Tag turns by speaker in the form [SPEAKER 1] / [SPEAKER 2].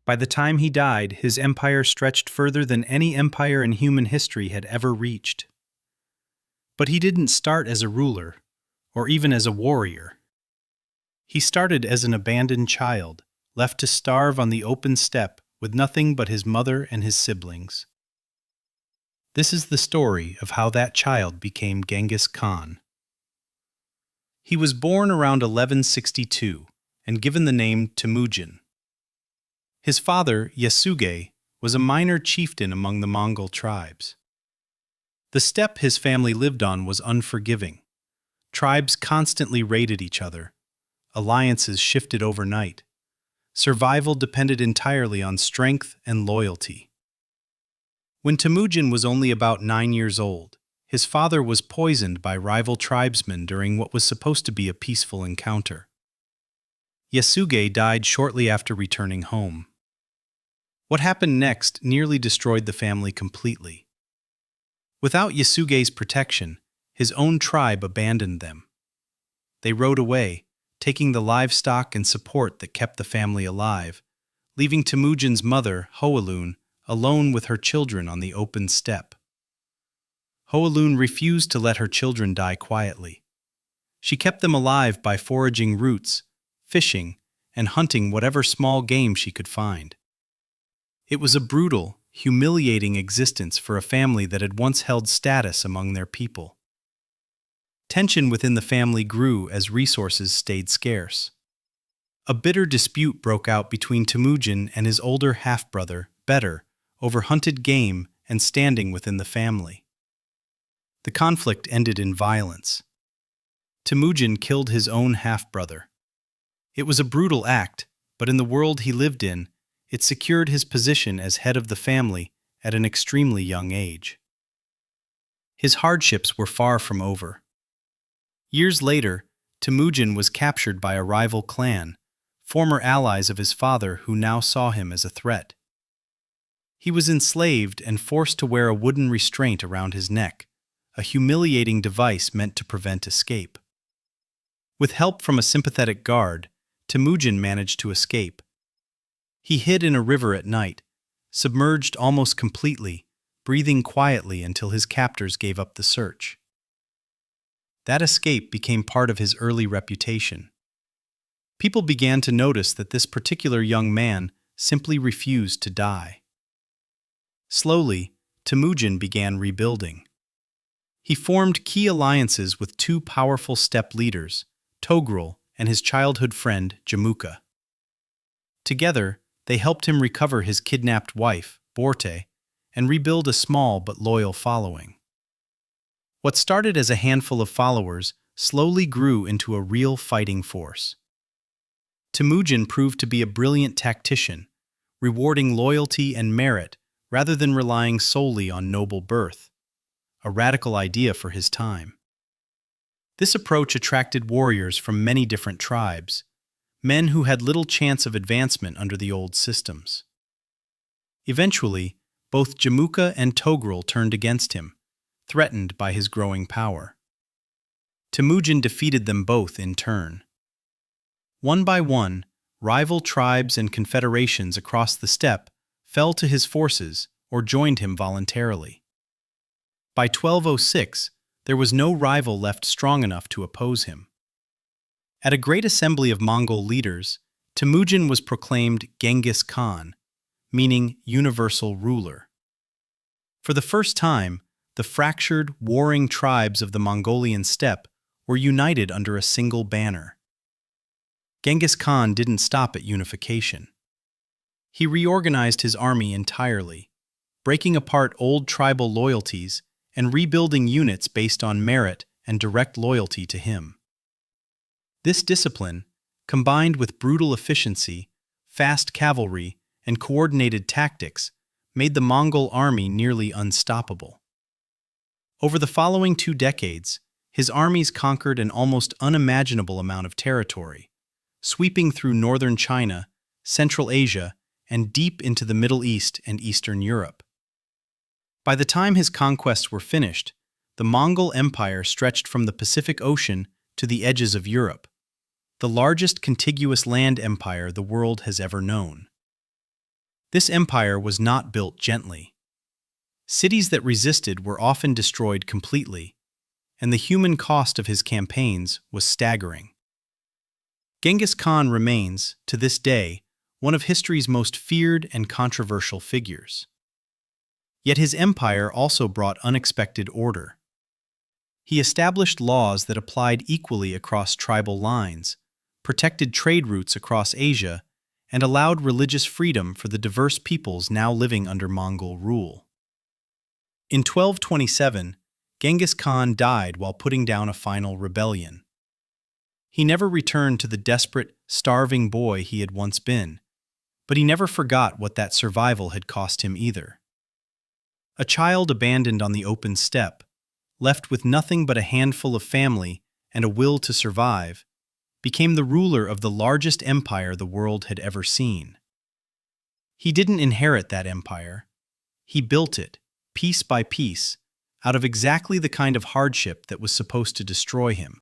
[SPEAKER 1] By the time he died, his empire stretched further than any empire in human history had ever reached. But he didn't start as a ruler, or even as a warrior. He started as an abandoned child, left to starve on the open steppe with nothing but his mother and his siblings. This is the story of how that child became Genghis Khan. He was born around 1162 and given the name Temujin. His father, Yasuge, was a minor chieftain among the Mongol tribes. The steppe his family lived on was unforgiving. Tribes constantly raided each other. Alliances shifted overnight. Survival depended entirely on strength and loyalty. When Temujin was only about 9 years old, his father was poisoned by rival tribesmen during what was supposed to be a peaceful encounter. Yasuge died shortly after returning home. What happened next nearly destroyed the family completely. Without Yasuge's protection, his own tribe abandoned them. They rode away, taking the livestock and support that kept the family alive, leaving Temujin's mother, Hoelun, alone with her children on the open steppe. Hoelun refused to let her children die quietly. She kept them alive by foraging roots, fishing, and hunting whatever small game she could find. It was a brutal, humiliating existence for a family that had once held status among their people. Tension within the family grew as resources stayed scarce. A bitter dispute broke out between Temujin and his older half-brother, Better, over hunted game and standing within the family. The conflict ended in violence. Temujin killed his own half-brother. It was a brutal act, but in the world he lived in, it secured his position as head of the family at an extremely young age. His hardships were far from over. Years later, Temujin was captured by a rival clan, former allies of his father who now saw him as a threat. He was enslaved and forced to wear a wooden restraint around his neck, a humiliating device meant to prevent escape. With help from a sympathetic guard, Temujin managed to escape. He hid in a river at night, submerged almost completely, breathing quietly until his captors gave up the search. That escape became part of his early reputation. People began to notice that this particular young man simply refused to die. Slowly, Temujin began rebuilding. He formed key alliances with two powerful steppe leaders, Togrul and his childhood friend, Jamuka. Together, they helped him recover his kidnapped wife, Borte, and rebuild a small but loyal following. What started as a handful of followers slowly grew into a real fighting force. Temujin proved to be a brilliant tactician, rewarding loyalty and merit rather than relying solely on noble birth, a radical idea for his time. This approach attracted warriors from many different tribes, men who had little chance of advancement under the old systems. Eventually, both Jamuka and Togrul turned against him, threatened by his growing power. Temujin defeated them both in turn. One by one, rival tribes and confederations across the steppe fell to his forces or joined him voluntarily. By 1206, there was no rival left strong enough to oppose him. At a great assembly of Mongol leaders, Temujin was proclaimed Genghis Khan, meaning universal ruler. For the first time, the fractured, warring tribes of the Mongolian steppe were united under a single banner. Genghis Khan didn't stop at unification. He reorganized his army entirely, breaking apart old tribal loyalties and rebuilding units based on merit and direct loyalty to him. This discipline, combined with brutal efficiency, fast cavalry, and coordinated tactics, made the Mongol army nearly unstoppable. Over the following 2 decades, his armies conquered an almost unimaginable amount of territory, sweeping through northern China, Central Asia, and deep into the Middle East and Eastern Europe. By the time his conquests were finished, the Mongol Empire stretched from the Pacific Ocean to the edges of Europe, the largest contiguous land empire the world has ever known. This empire was not built gently. Cities that resisted were often destroyed completely, and the human cost of his campaigns was staggering. Genghis Khan remains, to this day, one of history's most feared and controversial figures. Yet his empire also brought unexpected order. He established laws that applied equally across tribal lines, protected trade routes across Asia, and allowed religious freedom for the diverse peoples now living under Mongol rule. In 1227, Genghis Khan died while putting down a final rebellion. He never returned to the desperate, starving boy he had once been, but he never forgot what that survival had cost him either. A child abandoned on the open steppe, left with nothing but a handful of family and a will to survive, became the ruler of the largest empire the world had ever seen. He didn't inherit that empire. He built it, piece by piece, out of exactly the kind of hardship that was supposed to destroy him.